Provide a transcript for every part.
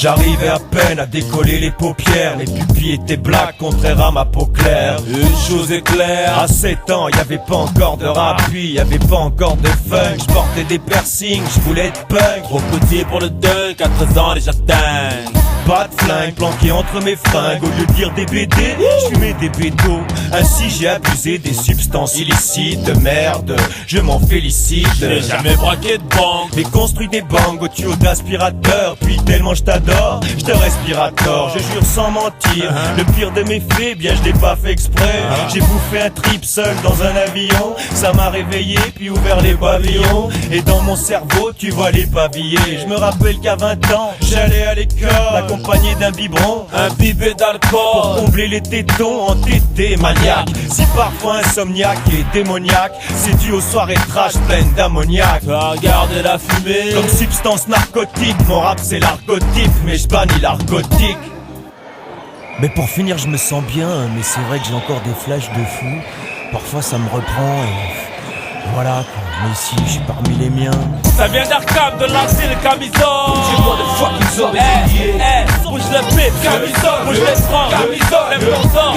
J'arrivais à peine à décoller les paupières. Les pupilles étaient black, contraire à ma peau claire. Une chose est claire, à 7 ans, y'avait pas encore de rap, puis y'avait pas encore de funk. J'portais des piercings, j'voulais être punk. trop petit pour le dunk, à 13 ans déjà dingue. Pas de flingue planqué entre mes fringues. Au lieu de dire des BD, j'fumais des bédos. Ainsi j'ai abusé des substances illicites. Merde, je m'en félicite. J'ai jamais braqué de banque, J'ai construit des bangs au tuyau d'aspirateur. Puis tellement je t'adore, je te respirator. Je jure sans mentir, le pire de mes faits, bien je l'ai pas fait exprès. J'ai bouffé un trip seul dans un avion. Ça m'a réveillé puis ouvert les pavillons. Et dans mon cerveau tu vois les pavillés. Je me rappelle qu'à 20 ans j'allais à l'école, accompagné d'un biberon, imbibé pour d'alcool. combler les tétons en tété maniaque. Si parfois insomniaque et démoniaque, c'est dû aux soirées trash pleines d'ammoniac. T'as regardé la fumée, Comme substance narcotique, mon rap c'est l'argotype, mais je bannis l'argotique. Mais pour finir je me sens bien, mais c'est vrai que j'ai encore des flashs de fou. Parfois ça me reprend et voilà quoi. Mais si je suis parmi les miens. ça vient d'Arkham, de lancer le camisole. Dis-moi de fucking zone, Bouge le pit, camisole, bouge les francs, camisole, lève ton sang,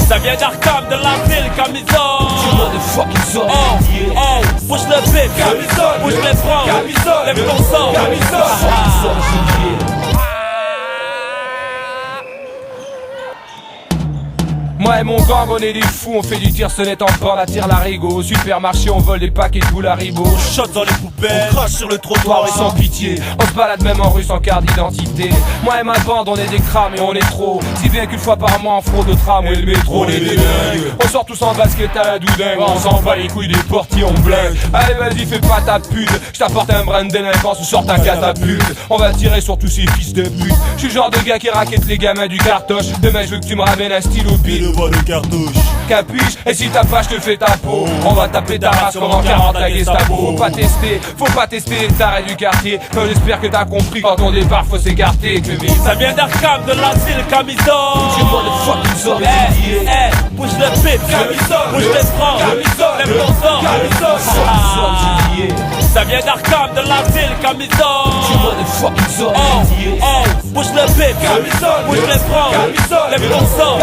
ça vient d'Arkham, de lancer le camisole. dis-moi de fucking zone, Bouge le pit, camisole, bouge les francs, camisole, lève ton sang, Moi et mon gang on est des fous, on fait du tir sonnette en bord, la tire l'arigot. Au supermarché on vole des paquets de boules Haribo. shot dans les poubelles, On crache sur le trottoir Et sans pitié, on se balade même en rue sans carte d'identité. Moi et ma bande on est des crâmes et on est trop. Si bien qu'une fois par mois on fraude le tram et le métro. on est des dingues. On sort tous en basket à la doudingue. On s'en bat les couilles des portiers, on blingue. Allez vas-y fais pas ta pute, je t'apporte un brin de délinquance ou sort ta catapulte. On va tirer sur tous ces fils de pute. Je suis le genre de gars qui raquette les gamins du cartoche. Demain je veux que tu me ramènes un stylo pile. voix de cartouche. Capuche, et si t'as pas, je te fais ta peau. On va taper ta race comme en 40 à Gestapo. Faut pas tester les tarés du quartier. Mais j'espère que t'as compris quand ton départ faut s'écarter. Ça vient d'Arkham, de lancer le camisole. Dis-moi de fucking zone, Bouge le pit, bouge les francs, lève ton sang, ça vient d'Arkham, de lancer le camisole. dis-moi de fucking zone, Bouge le pit, bouge les francs, lève ton sang.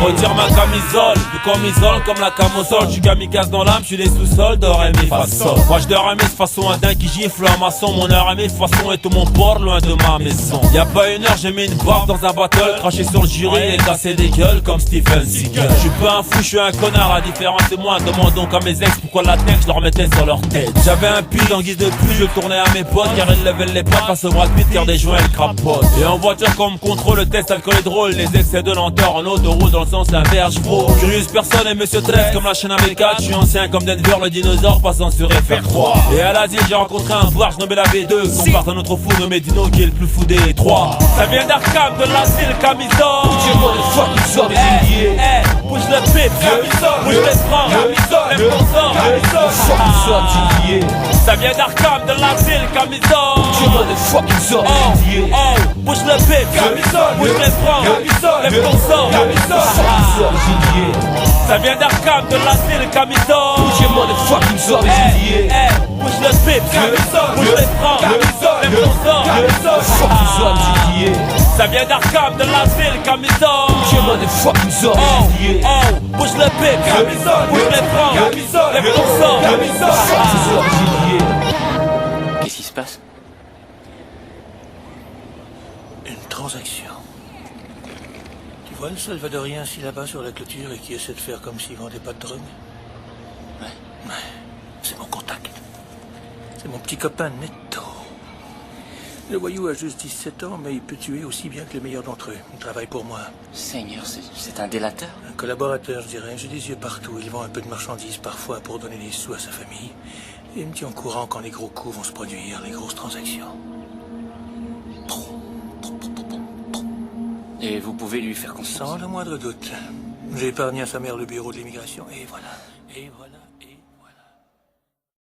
Retire ma camisole, du camisole comme la camosole. J'suis kamikaze dans l'âme, j'suis les sous-sols d'or et mes façons. Moi j'dors à mes façon un dingue qui gifle un maçon. Mon heure à mes façons et tout mon port loin de ma maison. Y'a pas une heure, j'ai mis une barre dans un battle, craché sur le jury et cassé des gueules comme Stephen Seagal. J'suis pas un fou, j'suis un connard, la différence c'est moi. Demande donc à mes ex pourquoi la tête j'leur mettais sur leur tête. J'avais un pull en guise de pluie, je tournais à mes potes car ils levaient les pattes face au Brad Pitt, car des joints et le crapote. Et en voiture comme contrôle, le test alcool est drôle, les excès de lenteur en autoroute dans le sens inverse, j'frôle. Curieuse personne et monsieur 13 comme la chaîne A4. J'suis ancien comme Denver, le dinosaure passant sur FR3. Et à l'Asie j'ai rencontré un boire, j'nommais la B2. Compare un autre fou nommé Dino qui est le plus fou des trois. Ça vient d'Arkham, de lancer le camisole. dis-moi de fucking zone, Bouge le pit, bouge les francs, lève ton sang. Ça vient d'Arkham, de lancer le camisole. dis-moi de fucking zone, Bouge le pit, bouge les francs, lève ton sang. Ça vient d'Arkham, de lancer le camisole. dis-moi de fucking zone, Bouge le pit, bouge les francs, lève ton sang. Ça vient d'Arkham, de lancer le camisole. dis-moi de fucking zone, Bouge le pit, bouge les francs, lève ton sang. Qu'est-ce qui se passe? Une transaction. Tu vois le Salvadorien assis là-bas sur la clôture et qui essaie de faire comme s'il vendait pas de drogue? Ouais. C'est mon contact. C'est mon petit copain Netto. Le voyou a juste 17 ans, mais il peut tuer aussi bien que le meilleur d'entre eux. Il travaille pour moi. Seigneur, c'est un délateur? Un collaborateur, je dirais. J'ai des yeux partout. Il vend un peu de marchandises parfois pour donner des sous à sa famille. Et il me tient au courant quand les gros coups vont se produire, les grosses transactions. Et vous pouvez lui faire confiance? Sans le moindre doute. J'ai épargné à sa mère le bureau de l'immigration. Et voilà. Et voilà.